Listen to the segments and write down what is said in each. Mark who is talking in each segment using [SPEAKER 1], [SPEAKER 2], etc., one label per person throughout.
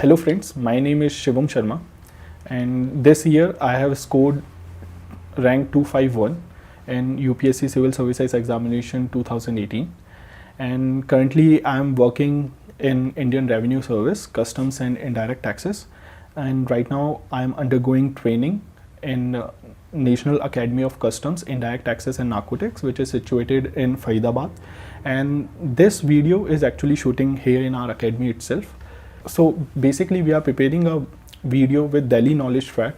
[SPEAKER 1] Hello friends, my name is Shivam Sharma and this year I have scored rank 251 in UPSC Civil Services Examination 2018 and currently I am working in Indian Revenue Service, Customs and Indirect Taxes, and right now I am undergoing training in National Academy of Customs, Indirect Taxes and Narcotics, which is situated in Faridabad, and this video is actually shooting here in our academy itself. So basically we are preparing a video with Delhi Knowledge Track.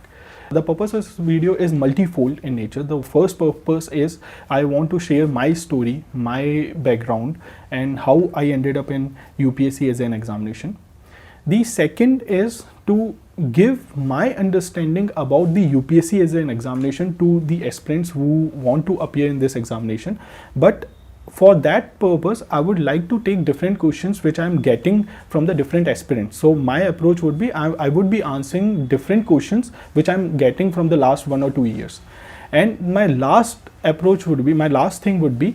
[SPEAKER 1] The purpose of this video is multifold in nature. The first purpose is I want to share my story, my background and how I ended up in UPSC as an examination. The second is to give my understanding about the UPSC as an examination to the aspirants who want to appear in this examination. But for that purpose, I would like to take different questions which I am getting from the different aspirants. So my approach would be, I would be answering different questions which I am getting from the last 1 or 2 years. And my last approach would be, my last thing would be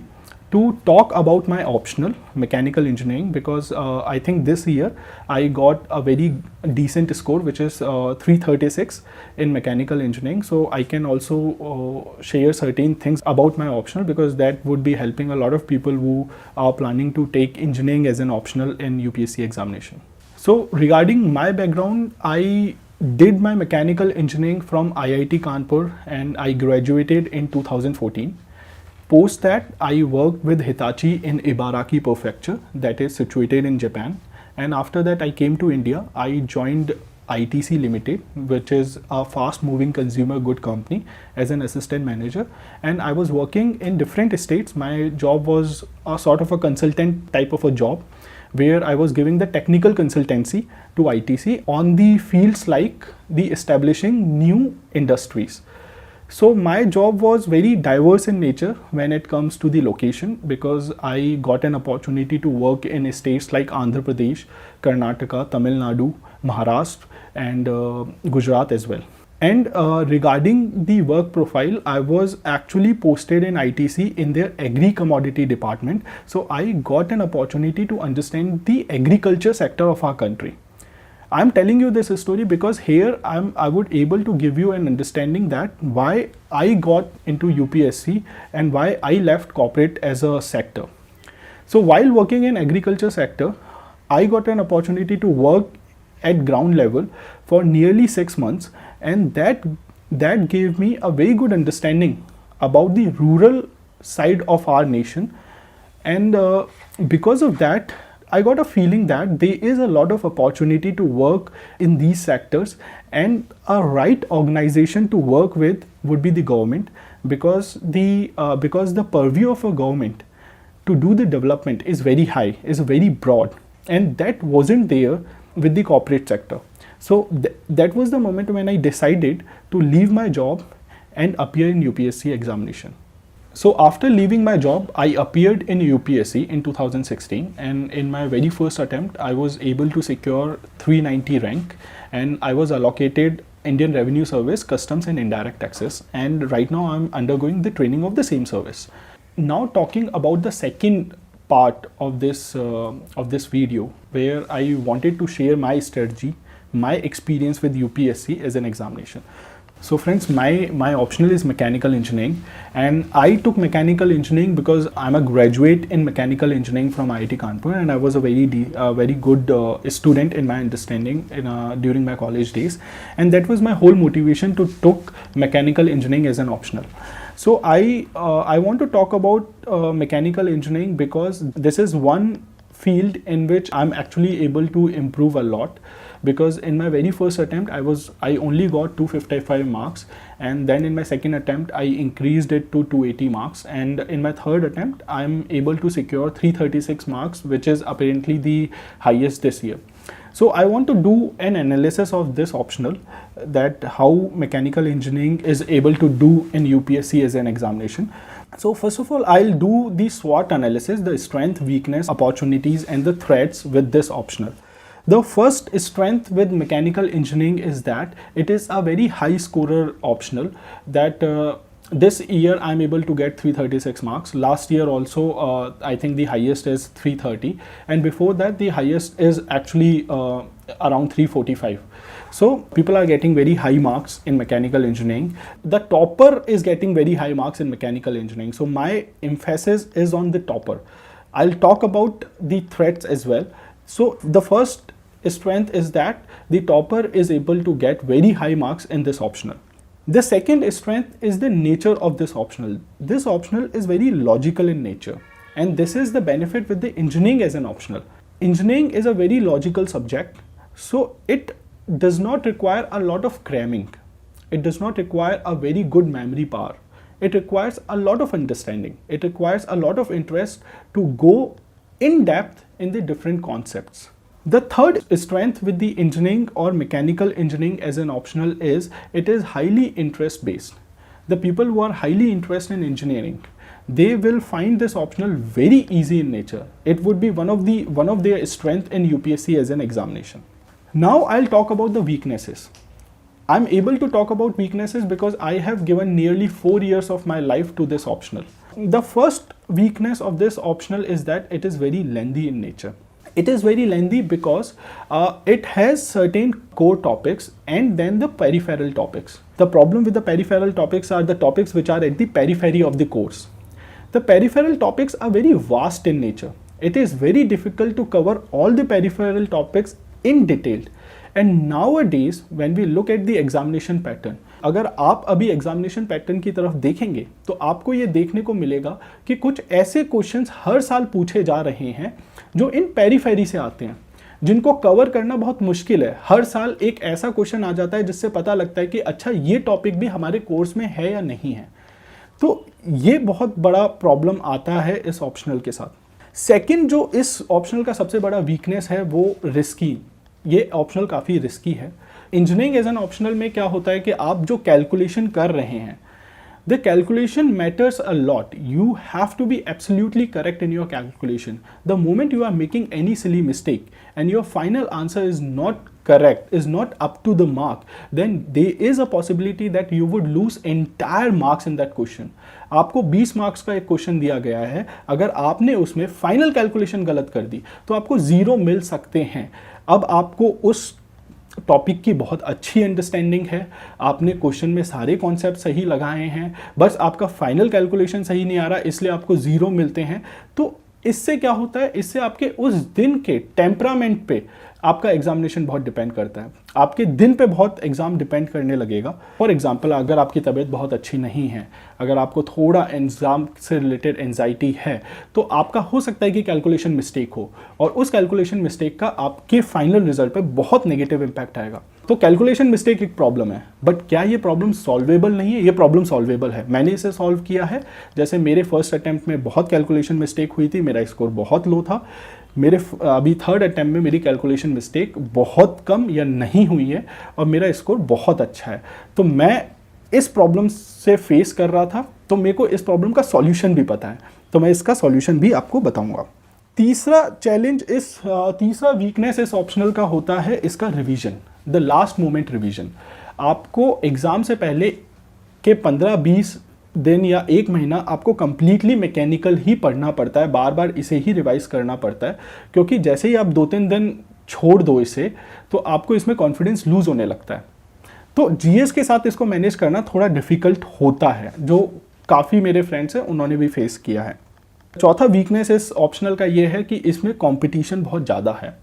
[SPEAKER 1] to talk about my optional mechanical engineering, because I think this year I got a very decent score, which is 336 in mechanical engineering. So I can also share certain things about my optional, because that would be helping a lot of people who are planning to take engineering as an optional in UPSC examination. So regarding my background, I did my mechanical engineering from IIT Kanpur and I graduated in 2014. Post that, I worked with Hitachi in Ibaraki Prefecture, that is situated in Japan. And after that, I came to India. I joined ITC Limited, which is a fast-moving consumer good company, as an assistant manager. And I was working in different states. My job was a sort of a consultant type of a job, where I was giving the technical consultancy to ITC on the fields like the establishing new industries. So my job was very diverse in nature when it comes to the location, because I got an opportunity to work in states like Andhra Pradesh, Karnataka, Tamil Nadu, Maharashtra and Gujarat as well. And regarding the work profile, I was actually posted in ITC in their agri commodity department. So I got an opportunity to understand the agriculture sector of our country. I'm telling you this story because here I would able to give you an understanding that why I got into UPSC and why I left corporate as a sector. So while working in agriculture sector, I got an opportunity to work at ground level for nearly 6 months, and that gave me a very good understanding about the rural side of our nation. And because of that, I got a feeling that there is a lot of opportunity to work in these sectors, and a right organization to work with would be the government, because the purview of a government to do the development is very high, is very broad, and that wasn't there with the corporate sector. So that was the moment when I decided to leave my job and appear in UPSC examination. So after leaving my job, I appeared in UPSC in 2016, and in my very first attempt, I was able to secure 390 rank, and I was allocated Indian Revenue Service, Customs and Indirect Taxes, and right now I'm undergoing the training of the same service. Now talking about the second part of this video, where I wanted to share my strategy, my experience with UPSC as an examination. So friends, my optional is mechanical engineering, and I took mechanical engineering because I'm a graduate in mechanical engineering from IIT Kanpur, and I was a very good student in my understanding during my college days, and that was my whole motivation to took mechanical engineering as an optional. So I want to talk about mechanical engineering because this is one field in which I'm actually able to improve a lot. Because in my very first attempt, I only got 255 marks, and then in my second attempt, I increased it to 280 marks, and in my third attempt, I'm able to secure 336 marks, which is apparently the highest this year. So I want to do an analysis of this optional, that how mechanical engineering is able to do in UPSC as an examination. So first of all, I'll do the SWOT analysis, the strength, weakness, opportunities, and the threats with this optional. The first strength with mechanical engineering is that it is a very high scorer optional, that This year I'm able to get 336 marks. Last year also I think the highest is 330, and before that the highest is actually around 345. So people are getting very high marks in mechanical engineering. The topper is getting very high marks in mechanical engineering, so my emphasis is on the topper. I'll talk about the threats as well. So the first strength is that the topper is able to get very high marks in this optional. The second strength is the nature of this optional. This optional is very logical in nature, and this is the benefit with the engineering as an optional. Engineering is a very logical subject, so it does not require a lot of cramming. It does not require a very good memory power. It requires a lot of understanding. It requires a lot of interest to go in depth in the different concepts. The third strength with the engineering or mechanical engineering as an optional is it is highly interest based. The people who are highly interested in engineering, they will find this optional very easy in nature. It would be one of their strength in UPSC as an examination. Now I'll talk about the weaknesses. I'm able to talk about weaknesses because I have given nearly 4 years of my life to this optional. The first weakness of this optional is that it is very lengthy in nature. It is very lengthy because it has certain core topics and then the peripheral topics. The problem with the peripheral topics are the topics which are at the periphery of the course. The peripheral topics are very vast in nature. It is very difficult to cover all the peripheral topics in detail. And nowadays when we look at the examination pattern, अगर आप अभी examination pattern की तरफ देखेंगे तो आपको ये देखने को मिलेगा कि कुछ ऐसे क्वेश्चंस हर साल पूछे जा रहे हैं जो इन पेरीफेरी से आते हैं, जिनको कवर करना बहुत मुश्किल है. हर साल एक ऐसा क्वेश्चन आ जाता है जिससे पता लगता है कि अच्छा ये टॉपिक भी हमारे कोर्स में है या नहीं है. तो ये बहुत बड़ा प्रॉब्लम आता है इस ऑप्शनल के साथ. सेकंड जो इस ऑप्शनल का सबसे बड़ा वीकनेस है वो रिस्की. ये ऑप्शनल काफ़ी रिस्की है. इंजीनियरिंग एज एन ऑप्शनल में क्या होता है कि आप जो कैलकुलेशन कर रहे हैं, the calculation matters a lot. You have to be absolutely correct in your calculation. The moment you are making any silly mistake and your final answer is not correct, is not up to the mark, then there is a possibility that you would lose entire marks in that question. आपको 20 marks का एक question दिया गया है, अगर आपने उसमें final calculation गलत कर दी तो आपको 0 मिल सकते हैं. अब आपको उस टॉपिक की बहुत अच्छी अंडरस्टैंडिंग है, आपने क्वेश्चन में सारे कॉन्सेप्ट सही लगाए हैं, बस आपका फाइनल कैलकुलेशन सही नहीं आ रहा इसलिए आपको 0 मिलते हैं. तो इससे क्या होता है, इससे आपके उस दिन के टेम्परामेंट पे आपका एग्जामिनेशन बहुत डिपेंड करता है. आपके दिन पे बहुत एग्जाम डिपेंड करने लगेगा. फॉर एग्जांपल, अगर आपकी तबीयत बहुत अच्छी नहीं है, अगर आपको थोड़ा एग्जाम से रिलेटेड एंजाइटी है, तो आपका हो सकता है कि कैलकुलेशन मिस्टेक हो और उस कैलकुलेशन मिस्टेक का आपके फाइनल रिजल्ट पे बहुत नेगेटिव इम्पैक्ट आएगा. तो कैलकुलेशन मिस्टेक एक प्रॉब्लम है, बट क्या ये प्रॉब्लम सॉल्वेबल नहीं है? ये प्रॉब्लम सॉल्वेबल है. मैंने इसे सॉल्व किया है. जैसे मेरे फर्स्ट अटैम्प्ट में बहुत कैलकुलेशन मिस्टेक हुई थी, मेरा स्कोर बहुत लो था. मेरे अभी थर्ड अटैम्प्ट में मेरी कैलकुलेशन मिस्टेक बहुत कम या नहीं हुई है और मेरा स्कोर बहुत अच्छा है. तो मैं इस प्रॉब्लम से फेस कर रहा था, तो मेरे को इस प्रॉब्लम का सॉल्यूशन भी पता है, तो मैं इसका सॉल्यूशन भी आपको बताऊंगा. तीसरा चैलेंज, तीसरा वीकनेस इस ऑप्शनल का होता है इसका revision, the last moment revision. आपको एग्ज़ाम से पहले के 15-20 दिन या 1 महीना आपको कंप्लीटली मैकेनिकल ही पढ़ना पड़ता है, बार बार इसे ही रिवाइज करना पड़ता है, क्योंकि जैसे ही आप 2-3 दिन छोड़ दो इसे तो आपको इसमें कॉन्फिडेंस लूज होने लगता है. तो जीएस के साथ इसको मैनेज करना थोड़ा डिफ़िकल्ट होता है, जो काफ़ी मेरे फ्रेंड्स हैं उन्होंने भी फेस किया है. चौथा वीकनेस इस ऑप्शनल का ये है कि इसमें कंपटीशन बहुत ज़्यादा है.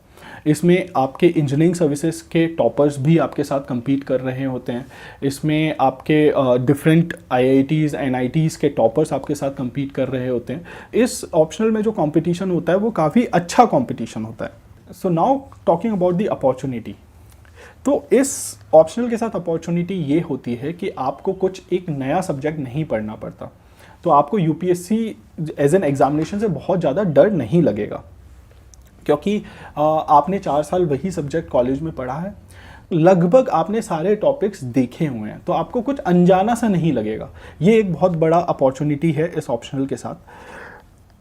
[SPEAKER 1] इसमें आपके इंजीनियरिंग सर्विसेज के टॉपर्स भी आपके साथ compete कर रहे होते हैं. इसमें आपके डिफरेंट IITs NITs के टॉपर्स आपके साथ compete कर रहे होते हैं. इस ऑप्शनल में जो कंपटीशन होता है वो काफ़ी अच्छा कंपटीशन होता है. So now talking about the opportunity. तो इस ऑप्शनल के साथ अपॉर्चुनिटी ये होती है कि आपको कुछ एक नया सब्जेक्ट नहीं पढ़ना पड़ता, तो आपको UPSC एज एन एग्जामिनेशन से बहुत ज़्यादा डर नहीं लगेगा, क्योंकि आपने 4 साल वही सब्जेक्ट कॉलेज में पढ़ा है, लगभग आपने सारे टॉपिक्स देखे हुए हैं, तो आपको कुछ अनजाना सा नहीं लगेगा. ये एक बहुत बड़ा अपॉर्चुनिटी है इस ऑप्शनल के साथ.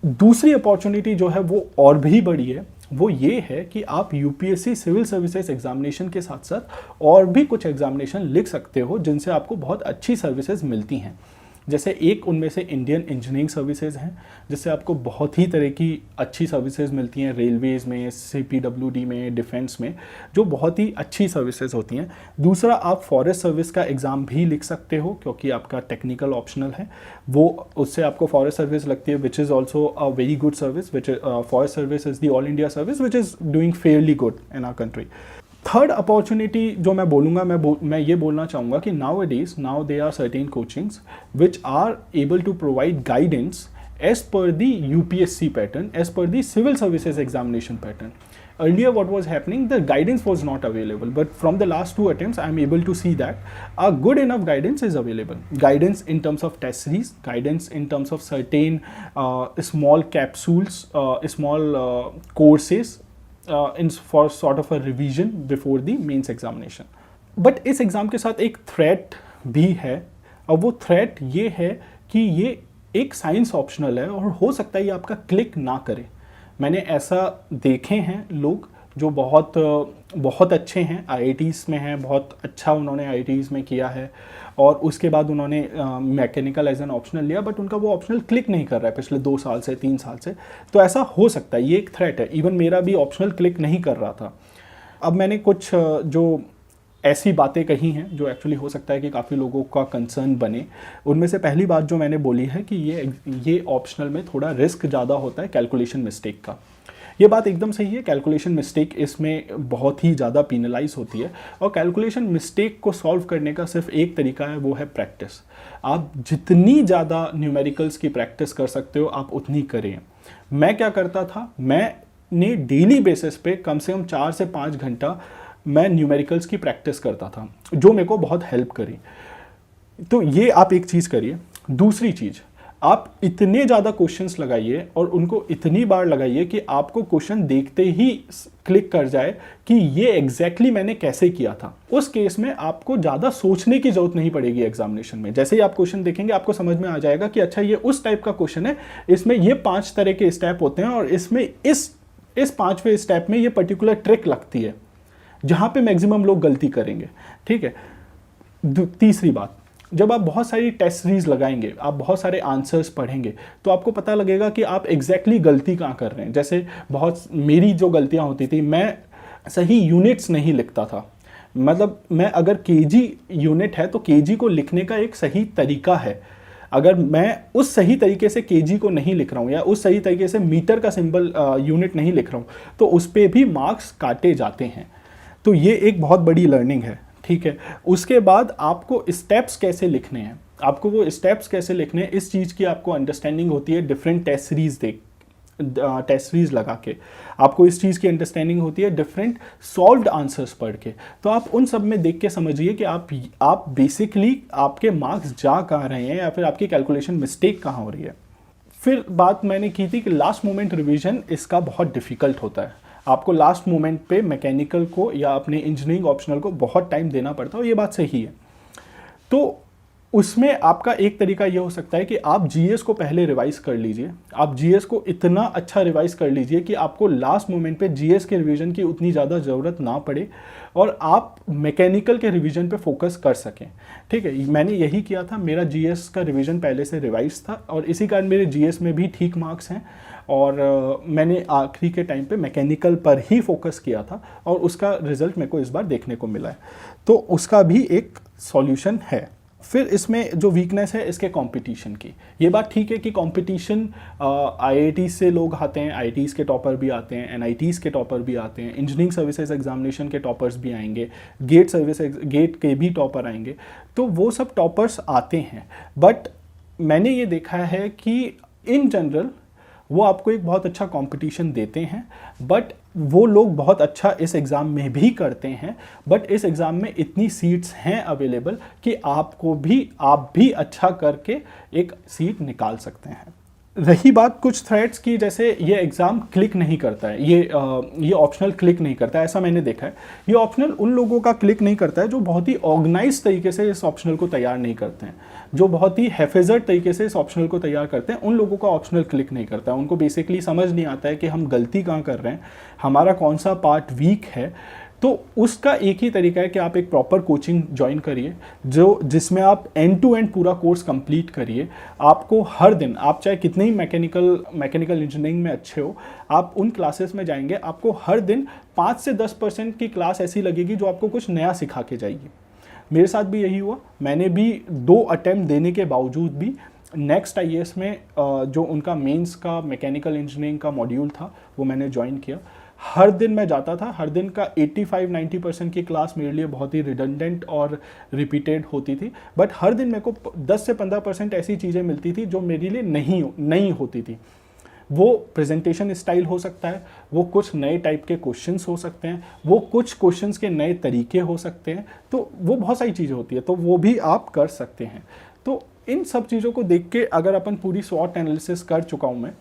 [SPEAKER 1] दूसरी अपॉर्चुनिटी जो है वो और भी बड़ी है, वो ये है कि आप UPSC सिविल सर्विसेज एग्जामिनेशन के साथ साथ और भी कुछ एग्जामिनेशन लिख सकते हो जिनसे आपको बहुत अच्छी सर्विसेज मिलती हैं. जैसे एक उनमें से इंडियन इंजीनियरिंग सर्विसेज हैं, जिससे आपको बहुत ही तरह की अच्छी सर्विसेज मिलती हैं, रेलवेज़ में, CPWD में, डिफेंस में, जो बहुत ही अच्छी सर्विसेज होती हैं। दूसरा, आप फॉरेस्ट सर्विस का एग्ज़ाम भी लिख सकते हो, क्योंकि आपका टेक्निकल ऑप्शनल है, वो उससे आपको फॉरेस्ट सर्विस लगती है, which is also a very good service, which forest service is the all India service which is doing fairly good in our country. Third opportunity जो मैं बोलूँगा, मैं ये बोलना चाहूँगा कि now they are certain coachings which are able to provide guidance as per the UPSC pattern, as per the civil services examination pattern. Earlier what was happening, the guidance was not available, but from the last 2 attempts I am able to see that a good enough guidance is available. Guidance in terms of test series, guidance in terms of certain small capsules, small courses for sort of a revision before the mains examination. But इस exam के साथ एक threat भी है, और वो threat ये है कि ये एक साइंस ऑप्शनल है और हो सकता है ये आपका क्लिक ना करे। मैंने ऐसा देखे हैं लोग जो बहुत अच्छे हैं, IITs में हैं, बहुत अच्छा उन्होंने IITs में किया है, और उसके बाद उन्होंने मैकेनिकल एज एन ऑप्शनल लिया, बट उनका वो ऑप्शनल क्लिक नहीं कर रहा है पिछले 2 साल से, 3 साल से। तो ऐसा हो सकता है, ये एक थ्रेट है। इवन मेरा भी ऑप्शनल क्लिक नहीं कर रहा था। अब मैंने कुछ जो ऐसी बातें कही हैं जो एक्चुअली हो सकता है कि काफ़ी लोगों का कंसर्न बने। उनमें से पहली बात जो मैंने बोली है कि ये ऑप्शनल में थोड़ा रिस्क ज़्यादा होता है कैलकुलेशन मिस्टेक का। ये बात एकदम सही है, कैलकुलेशन मिस्टेक इसमें बहुत ही ज़्यादा पीनलाइज होती है, और कैलकुलेशन मिस्टेक को सॉल्व करने का सिर्फ एक तरीका है, वो है प्रैक्टिस। आप जितनी ज़्यादा न्यूमेरिकल्स की प्रैक्टिस कर सकते हो आप उतनी करें। मैं क्या करता था, मैंने डेली बेसिस पे कम से कम 4 से 5 घंटा मैं न्यूमेरिकल्स की प्रैक्टिस करता था, जो मेरे को बहुत हेल्प करी। तो ये आप एक चीज़ करिए। दूसरी चीज़, आप इतने ज़्यादा क्वेश्चंस लगाइए और उनको इतनी बार लगाइए कि आपको क्वेश्चन देखते ही क्लिक कर जाए कि ये एग्जैक्टली मैंने कैसे किया था। उस केस में आपको ज़्यादा सोचने की जरूरत नहीं पड़ेगी एग्जामिनेशन में। जैसे ही आप क्वेश्चन देखेंगे आपको समझ में आ जाएगा कि अच्छा ये उस टाइप का क्वेश्चन है, इसमें ये 5 तरह के स्टेप होते हैं, और इसमें इस 5वें स्टेप में ये पर्टिकुलर ट्रिक लगती है, जहां पे मैक्सिमम लोग गलती करेंगे। ठीक है। तीसरी बात, जब आप बहुत सारी टेस्ट सीरीज लगाएंगे, आप बहुत सारे आंसर्स पढ़ेंगे, तो आपको पता लगेगा कि आप एग्जैक्टली गलती कहाँ कर रहे हैं। जैसे मेरी जो गलतियां होती थी, मैं सही यूनिट्स नहीं लिखता था। मतलब मैं अगर केजी यूनिट है तो केजी को लिखने का एक सही तरीका है। अगर मैं उस सही तरीके से केजी को नहीं लिख रहा हूँ, या उस सही तरीके से मीटर का सिंबल यूनिट नहीं लिख रहा हूँ, तो उस पर भी मार्क्स काटे जाते हैं। तो ये एक बहुत बड़ी लर्निंग है। ठीक है। उसके बाद आपको स्टेप्स कैसे लिखने हैं, आपको वो स्टेप्स कैसे लिखने हैं, इस चीज़ की आपको अंडरस्टैंडिंग होती है डिफरेंट टेस्ट सीरीज लगा के। आपको इस चीज़ की अंडरस्टैंडिंग होती है डिफरेंट सॉल्व्ड आंसर्स पढ़ के। तो आप उन सब में देख के समझिए कि आप बेसिकली आपके मार्क्स जा कहाँ रहे हैं, या फिर आपकी कैलकुलेशन मिस्टेक कहाँ हो रही है। फिर बात मैंने की थी कि लास्ट मोमेंट रिवीजन इसका बहुत डिफ़िकल्ट होता है। आपको लास्ट मोमेंट पे मैकेनिकल को या अपने इंजीनियरिंग ऑप्शनल को बहुत टाइम देना पड़ता है, और ये बात सही है। तो उसमें आपका एक तरीका ये हो सकता है कि आप जीएस को पहले रिवाइज कर लीजिए। आप जीएस को इतना अच्छा रिवाइज कर लीजिए कि आपको लास्ट मोमेंट पे जीएस के रिवीजन की उतनी ज़्यादा ज़रूरत ना पड़े, और आप मैकेनिकल के रिवीजन पे फोकस कर सकें। ठीक है। मैंने यही किया था, मेरा जीएस का रिवीजन पहले से रिवाइज था, और इसी कारण मेरे जीएस में भी ठीक मार्क्स हैं, और मैंने आखिरी के टाइम पे मैकेनिकल पर ही फोकस किया था, और उसका रिजल्ट मेरे को इस बार देखने को मिला है। तो उसका भी एक सॉल्यूशन है। फिर इसमें जो वीकनेस है इसके कंपटीशन की, ये बात ठीक है कि कंपटीशन आईआईटी से लोग आते हैं, आईआईटीज़ के टॉपर भी आते हैं, एनआईटीज़ के टॉपर भी आते हैं, इंजीनियरिंग सर्विसेज एग्जामिनेशन के टॉपर्स भी आएंगे, गेट के भी टॉपर आएंगे। तो वो सब टॉपर्स आते हैं, बट मैंने ये देखा है कि इन जनरल वो आपको एक बहुत अच्छा कंपटीशन देते हैं, बट वो लोग बहुत अच्छा इस एग्ज़ाम में भी करते हैं, बट इस एग्ज़ाम में इतनी सीट्स हैं अवेलेबल कि आप भी अच्छा करके एक सीट निकाल सकते हैं। रही बात कुछ थ्रेड्स की, जैसे ये एग्ज़ाम क्लिक नहीं करता है, ये ऑप्शनल क्लिक नहीं करता है, ऐसा मैंने देखा है। ये ऑप्शनल उन लोगों का क्लिक नहीं करता है जो बहुत ही ऑर्गेनाइज तरीके से इस ऑप्शनल को तैयार नहीं करते हैं, जो बहुत ही हैफेजर्ड तरीके से इस ऑप्शनल को तैयार करते हैं। उन लोगों का ऑप्शनल क्लिक नहीं करता है। उनको बेसिकली समझ नहीं आता है कि हम गलती कहाँ कर रहे हैं, हमारा कौन सा पार्ट वीक है, तो उसका एक ही तरीका है कि आप एक प्रॉपर कोचिंग ज्वाइन करिए जिसमें आप एंड टू एंड पूरा कोर्स कंप्लीट करिए। आपको हर दिन, आप चाहे कितने ही मैकेनिकल इंजीनियरिंग में अच्छे हो, आप उन क्लासेस में जाएंगे, आपको हर दिन 5 से 10% की क्लास ऐसी लगेगी जो आपको कुछ नया सिखा के जाएगी। मेरे साथ भी यही हुआ। मैंने भी 2 अटेम्प्ट देने के बावजूद भी नेक्स्ट IAS में जो उनका मेंस का मैकेनिकल इंजीनियरिंग का मॉड्यूल था वो मैंने ज्वाइन किया। हर दिन मैं जाता था, हर दिन का 85-90% की क्लास मेरे लिए बहुत ही रिडंडेंट और रिपीटेड होती थी, बट हर दिन मेरे को 10 से 15% ऐसी चीज़ें मिलती थी जो मेरे लिए नहीं होती थी। वो प्रेजेंटेशन स्टाइल हो सकता है, वो कुछ नए टाइप के क्वेश्चंस हो सकते हैं, वो कुछ क्वेश्चंस के नए तरीके हो सकते हैं, तो वो बहुत सारी चीज़ें होती है, तो वो भी आप कर सकते हैं। तो इन सब चीज़ों को देख के अगर अपन पूरी स्वॉट एनालिसिस कर चुका हूँ मैं,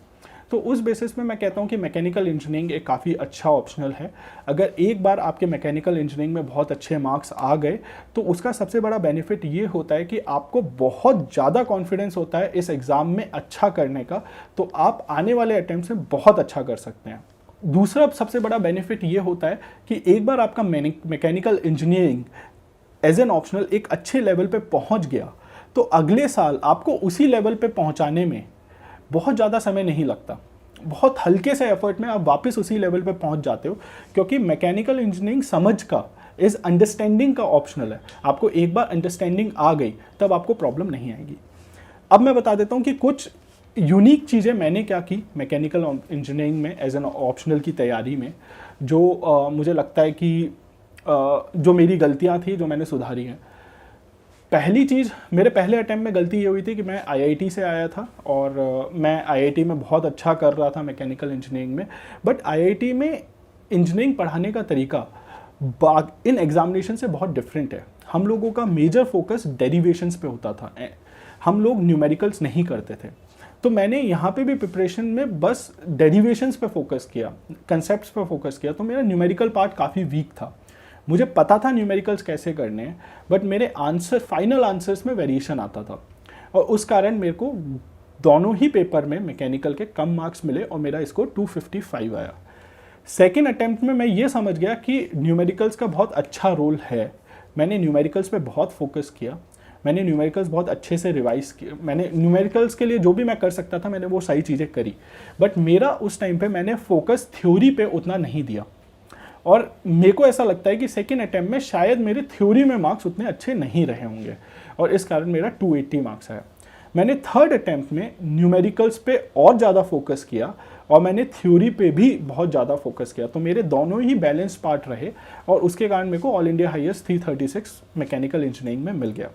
[SPEAKER 1] तो उस बेसिस में मैं कहता हूँ कि मैकेनिकल इंजीनियरिंग एक काफ़ी अच्छा ऑप्शनल है। अगर एक बार आपके मैकेनिकल इंजीनियरिंग में बहुत अच्छे मार्क्स आ गए तो उसका सबसे बड़ा बेनिफिट ये होता है कि आपको बहुत ज़्यादा कॉन्फिडेंस होता है इस एग्ज़ाम में अच्छा करने का, तो आप आने वाले अटेम्प्ट में बहुत अच्छा कर सकते हैं। दूसरा सबसे बड़ा बेनिफिट ये होता है कि एक बार आपका mechanical engineering as an optional एक अच्छे लेवल पे पहुंच गया तो अगले साल आपको उसी लेवल पे पहुंचाने में बहुत ज़्यादा समय नहीं लगता। बहुत हल्के से एफर्ट में आप वापस उसी लेवल पे पहुंच जाते हो, क्योंकि मैकेनिकल इंजीनियरिंग समझ का इस अंडरस्टैंडिंग का ऑप्शनल है। आपको एक बार अंडरस्टैंडिंग आ गई तब आपको प्रॉब्लम नहीं आएगी। अब मैं बता देता हूँ कि कुछ यूनिक चीज़ें मैंने क्या की मैकेनिकल इंजीनियरिंग में एज एन ऑप्शनल की तैयारी में, जो मुझे लगता है कि जो मेरी गलतियाँ थी जो मैंने सुधारी हैं। पहली चीज़, मेरे पहले अटेम्प्ट में गलती ये हुई थी कि मैं IIT से आया था और मैं IIT में बहुत अच्छा कर रहा था मैकेनिकल इंजीनियरिंग में, बट IIT में इंजीनियरिंग पढ़ाने का तरीका इन एग्जामिनेशन से बहुत डिफरेंट है। हम लोगों का मेजर फोकस डेरिवेशंस पे होता था, हम लोग न्यूमेरिकल्स नहीं करते थे। तो मैंने यहाँ पे भी प्रिपरेशन में बस डेरिवेशंस पे फोकस किया, कंसेप्ट्स पे फोकस किया, तो मेरा न्यूमेरिकल पार्ट काफ़ी वीक था। मुझे पता था न्यूमेरिकल्स कैसे करने हैं, बट मेरे फाइनल आंसर्स में वेरिएशन आता था और उस कारण मेरे को दोनों ही पेपर में मैकेनिकल के कम मार्क्स मिले और मेरा स्कोर 255 आया। सेकेंड अटेम्प्ट में मैं ये समझ गया कि न्यूमेरिकल्स का बहुत अच्छा रोल है। मैंने न्यूमेरिकल्स पे बहुत फोकस किया, मैंने न्यूमेरिकल्स बहुत अच्छे से रिवाइज किया, मैंने न्यूमेरिकल्स के लिए जो भी मैं कर सकता था मैंने वो सारी चीज़ें करी, बट मेरा उस टाइम पे मैंने फोकस थ्योरी पे उतना नहीं दिया और मेरे को ऐसा लगता है कि सेकेंड अटेम्प्ट में शायद मेरे थ्योरी में मार्क्स उतने अच्छे नहीं रहे होंगे और इस कारण मेरा 280 मार्क्स आया। मैंने थर्ड अटेम्प्ट में न्यूमेरिकल्स पे और ज़्यादा फोकस किया और मैंने थ्योरी पे भी बहुत ज़्यादा फोकस किया, तो मेरे दोनों ही बैलेंस पार्ट रहे और उसके कारण मेरे को all India highest 336 mechanical engineering में मिल गया।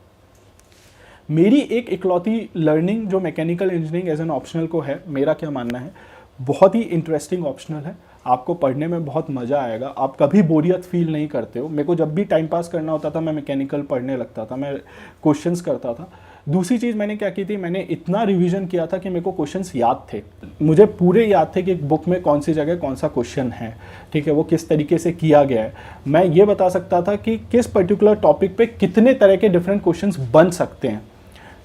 [SPEAKER 1] मेरी एक इकलौती लर्निंग जो mechanical engineering as an optional को है, मेरा क्या मानना है, बहुत ही इंटरेस्टिंग ऑप्शनल है। आपको पढ़ने में बहुत मज़ा आएगा, आप कभी बोरियत फील नहीं करते हो। मेरे को जब भी टाइम पास करना होता था मैं मैकेनिकल पढ़ने लगता था, मैं क्वेश्चंस करता था। दूसरी चीज़ मैंने क्या की थी, मैंने इतना रिवीजन किया था कि मेरे को क्वेश्चंस याद थे, मुझे पूरे याद थे कि एक बुक में कौन सी जगह कौन सा क्वेश्चन है, ठीक है, वो किस तरीके से किया गया है। मैं ये बता सकता था कि किस पर्टिकुलर टॉपिक पे कितने तरह के डिफरेंट क्वेश्चंस बन सकते हैं,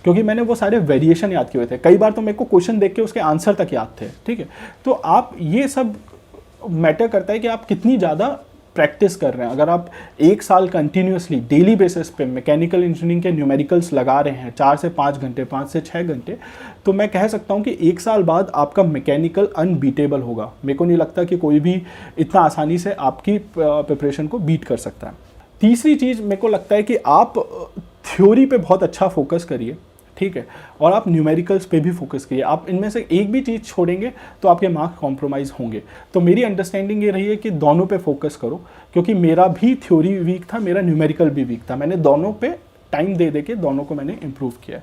[SPEAKER 1] क्योंकि मैंने वो सारे वेरिएशन याद किए हुए थे। कई बार तो मेरे को क्वेश्चन देख के उसके आंसर तक याद थे, ठीक है। तो आप ये सब मैटर करता है कि आप कितनी ज़्यादा प्रैक्टिस कर रहे हैं। अगर आप एक साल कंटिन्यूसली डेली बेसिस पे मैकेनिकल इंजीनियरिंग के न्यूमेरिकल्स लगा रहे हैं 4 से 5 घंटे, 5 से 6 घंटे, तो मैं कह सकता हूं कि एक साल बाद आपका मैकेनिकल अनबीटेबल होगा। मेरे को नहीं लगता कि कोई भी इतना आसानी से आपकी प्रिपरेशन को बीट कर सकता है। तीसरी चीज़ मेरे को लगता है कि आप थ्योरी पे बहुत अच्छा फोकस करिए, ठीक है, और आप न्यूमेरिकल्स पे भी फोकस करिए। आप इनमें से एक भी चीज़ छोड़ेंगे तो आपके मार्क्स कॉम्प्रोमाइज़ होंगे। तो मेरी अंडरस्टैंडिंग ये रही है कि दोनों पे फोकस करो, क्योंकि मेरा भी थ्योरी वीक था, मेरा न्यूमेरिकल भी वीक था। मैंने दोनों पे टाइम दे दे के दोनों को मैंने इम्प्रूव किया।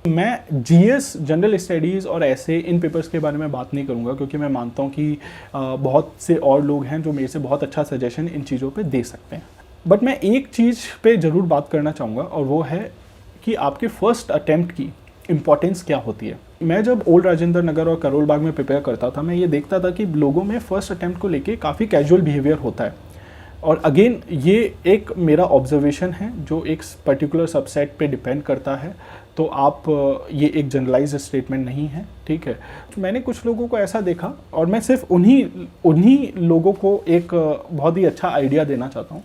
[SPEAKER 1] मैं जीएस, जनरल स्टडीज़ और ऐसे इन पेपर्स के बारे में बात नहीं करूँगा, क्योंकि मैं मानता हूँ कि बहुत से और लोग हैं जो मेरे से बहुत अच्छा सजेशन इन चीज़ों पर दे सकते हैं। बट मैं एक चीज़ पे ज़रूर बात करना चाहूँगा और वो है कि आपके फर्स्ट अटेम्प्ट की इम्पॉर्टेंस क्या होती है। मैं जब ओल्ड राजेंद्र नगर और करोल बाग में प्रिपेयर करता था, मैं ये देखता था कि लोगों में फर्स्ट अटेम्प्ट को लेके काफ़ी कैजुअल बिहेवियर होता है। और अगेन ये एक मेरा ऑब्जर्वेशन है जो एक पर्टिकुलर सबसेट पे डिपेंड करता है, तो आप ये एक जनरलाइज स्टेटमेंट नहीं है, ठीक है। तो मैंने कुछ लोगों को ऐसा देखा और मैं सिर्फ उन्हीं लोगों को एक बहुत ही अच्छा आइडिया देना चाहता हूँ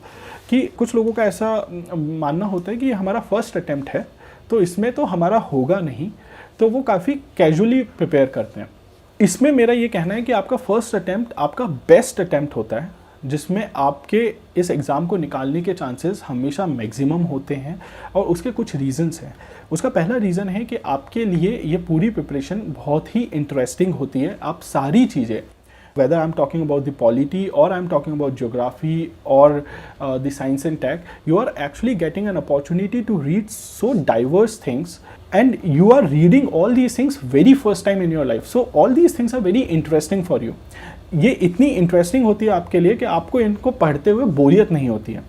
[SPEAKER 1] कि कुछ लोगों का ऐसा मानना होता है कि हमारा फर्स्ट अटेम्प्ट है तो इसमें तो हमारा होगा नहीं, तो वो काफ़ी कैजुअली प्रिपेयर करते हैं। इसमें मेरा ये कहना है कि आपका फर्स्ट अटेम्प्ट आपका बेस्ट अटेम्प्ट होता है, जिसमें आपके इस एग्ज़ाम को निकालने के चांसेस हमेशा मैक्सिमम होते हैं, और उसके कुछ रीज़न्स हैं। उसका पहला रीज़न है कि आपके लिए ये पूरी प्रिपरेशन बहुत ही इंटरेस्टिंग होती है। आप सारी चीज़ें, whether I'm talking about the polity or I'm talking about geography or the science and tech, you are actually getting an opportunity to read so diverse things, and you are reading all these things very first time in your life. So all these things are very interesting for you. ये इतनी interesting होती है आपके लिए कि आपको इनको पढ़ते हुए बोरियत नहीं होती है।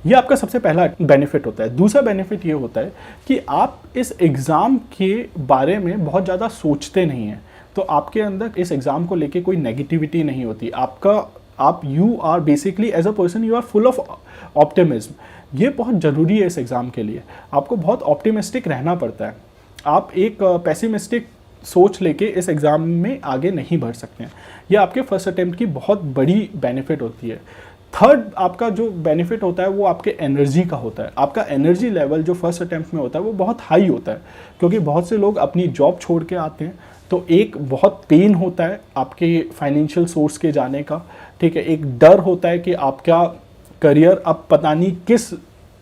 [SPEAKER 1] ये आपका सबसे पहला बेनिफिट होता है। दूसरा बेनिफिट ये होता है कि आप इस एग्ज़ाम के बारे में बहुत ज़्यादा सोचते नहीं हैं, तो आपके अंदर इस एग्ज़ाम को लेके कोई नेगेटिविटी नहीं होती। You are basically as a person you are full of optimism. ये बहुत ज़रूरी है इस एग्ज़ाम के लिए, आपको बहुत ऑप्टिमिस्टिक रहना पड़ता है। आप एक पेसिमिस्टिक सोच लेके इस एग्ज़ाम में आगे नहीं बढ़ सकते हैं। ये आपके फर्स्ट अटेम्प्ट की बहुत बड़ी बेनिफिट होती है। थर्ड आपका जो बेनिफिट होता है वो आपके एनर्जी का होता है। आपका एनर्जी लेवल जो फर्स्ट अटेम्प्ट में होता है वो बहुत हाई होता है, क्योंकि बहुत से लोग अपनी जॉब छोड़ के आते हैं, तो एक बहुत पेन होता है आपके फाइनेंशियल सोर्स के जाने का, ठीक है। एक डर होता है कि आपका करियर अब पता नहीं किस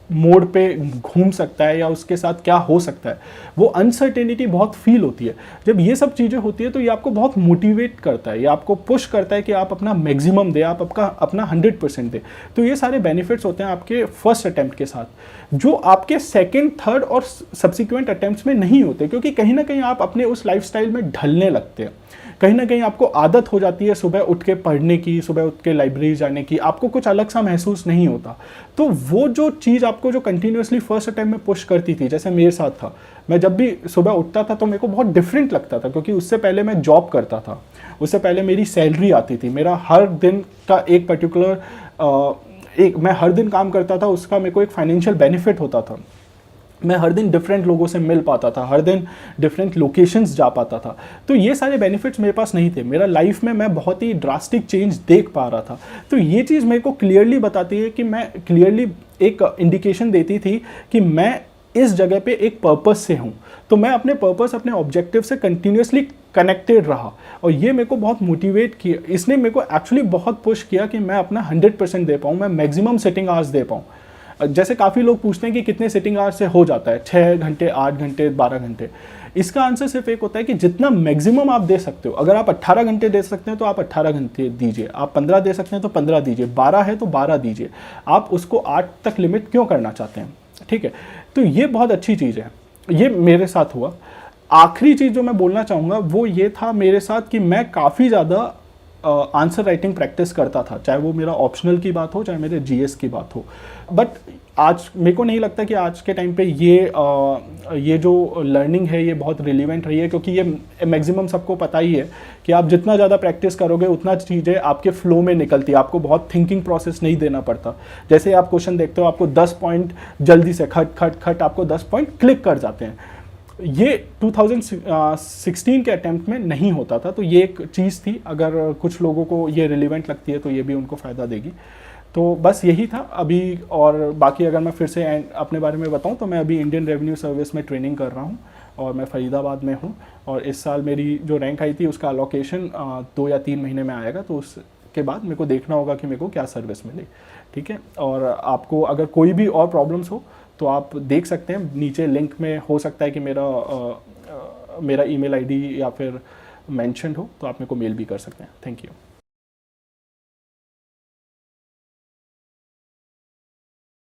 [SPEAKER 1] मोड़ पे घूम सकता है या उसके साथ क्या हो सकता है, वो अनसर्टेनिटी बहुत फील होती है। जब ये सब चीज़ें होती है तो ये आपको बहुत मोटिवेट करता है, ये आपको पुश करता है कि आप अपना मैक्सिमम दें, आप अपना 100% दें। तो ये सारे बेनिफिट्स होते हैं आपके फर्स्ट अटैम्प्ट के साथ, जो आपके सेकेंड, थर्ड और सब्सिक्वेंट अटैम्प्ट्स में नहीं होते, क्योंकि कहीं ना कहीं आप अपने उस लाइफस्टाइल में ढलने लगते हैं। कहीं ना कहीं आपको आदत हो जाती है सुबह उठ के पढ़ने की, सुबह उठ के लाइब्रेरी जाने की, आपको कुछ अलग सा महसूस नहीं होता। तो वो जो चीज़ आपको जो कंटिन्यूसली फर्स्ट अटैम्प्ट में पुश करती थी, जैसे मेरे साथ था, मैं जब भी सुबह उठता था तो मेरे को बहुत डिफरेंट लगता था, क्योंकि उससे पहले मैं जॉब करता था, उससे पहले मेरी सैलरी आती थी, मेरा हर दिन का एक पर्टिकुलर मैं हर दिन काम करता था, उसका मेरे को एक फाइनेंशियल बेनिफिट होता था। मैं हर दिन डिफरेंट लोगों से मिल पाता था, हर दिन डिफरेंट लोकेशंस जा पाता था। तो ये सारे बेनिफिट्स मेरे पास नहीं थे। मेरा लाइफ में मैं बहुत ही ड्रास्टिक चेंज देख पा रहा था। तो ये चीज़ मेरे को क्लियरली बताती है कि मैं क्लियरली एक इंडिकेशन देती थी कि मैं इस जगह पे एक पर्पस से हूँ। तो मैं अपने पर्पस, अपने ऑब्जेक्टिव से कंटिन्यूसली कनेक्टेड रहा, और ये मेरे को बहुत मोटिवेट किया। इसने मेरे को एक्चुअली बहुत पुश किया कि मैं अपना 100% दे पाऊँ, मैं मैक्सिमम सिटिंग आवर्स दे पाऊँ। जैसे काफ़ी लोग पूछते हैं कि कितने सिटिंग आवर्स से हो जाता है, 6 घंटे, 8 घंटे, 12 घंटे। इसका आंसर सिर्फ एक होता है कि जितना मैक्सिमम आप दे सकते हो। अगर आप 18 घंटे दे सकते हैं तो आप 18 घंटे दीजिए, आप 15 दे सकते हैं तो 15 दीजिए, 12 है तो 12 दीजिए। आप उसको 8 तक लिमिट क्यों करना चाहते हैं, ठीक है। तो ये बहुत अच्छी चीज़ है, ये मेरे साथ हुआ। आखिरी चीज़ जो मैं बोलना चाहूँगा वो ये था मेरे साथ कि मैं काफ़ी ज़्यादा आंसर राइटिंग प्रैक्टिस करता था, चाहे वो मेरा ऑप्शनल की बात हो, चाहे मेरे जीएस की बात हो। बट आज मेरे को नहीं लगता कि आज के टाइम पे ये जो लर्निंग है ये बहुत रिलेवेंट रही है, क्योंकि ये मैक्सिमम सबको पता ही है कि आप जितना ज़्यादा प्रैक्टिस करोगे उतना चीज़ें आपके फ्लो में निकलती है, आपको बहुत थिंकिंग प्रोसेस नहीं देना पड़ता। जैसे आप क्वेश्चन देखते हो, आपको 10 पॉइंट जल्दी से खट खट खट आपको 10 पॉइंट क्लिक कर जाते हैं। ये 2016 के अटेम्प्ट में नहीं होता था। तो ये एक चीज़ थी, अगर कुछ लोगों को ये रिलेवेंट लगती है तो ये भी उनको फ़ायदा देगी। तो बस यही था अभी। और बाकी अगर मैं फिर से अपने बारे में बताऊं तो मैं अभी इंडियन रेवेन्यू सर्विस में ट्रेनिंग कर रहा हूं, और मैं फरीदाबाद में हूं। और इस साल मेरी जो रैंक आई थी उसका अलोकेशन 2 या 3 महीने में आएगा, तो उसके बाद मेरे को देखना होगा कि मेरे को क्या सर्विस मिली, ठीक है। और आपको अगर कोई भी और प्रॉब्लम्स हो तो आप देख सकते हैं, नीचे लिंक में हो सकता है कि मेरा ईमेल आईडी या फिर मेंशन्ड हो, तो आप मेरे को मेल भी कर सकते हैं। Thank you.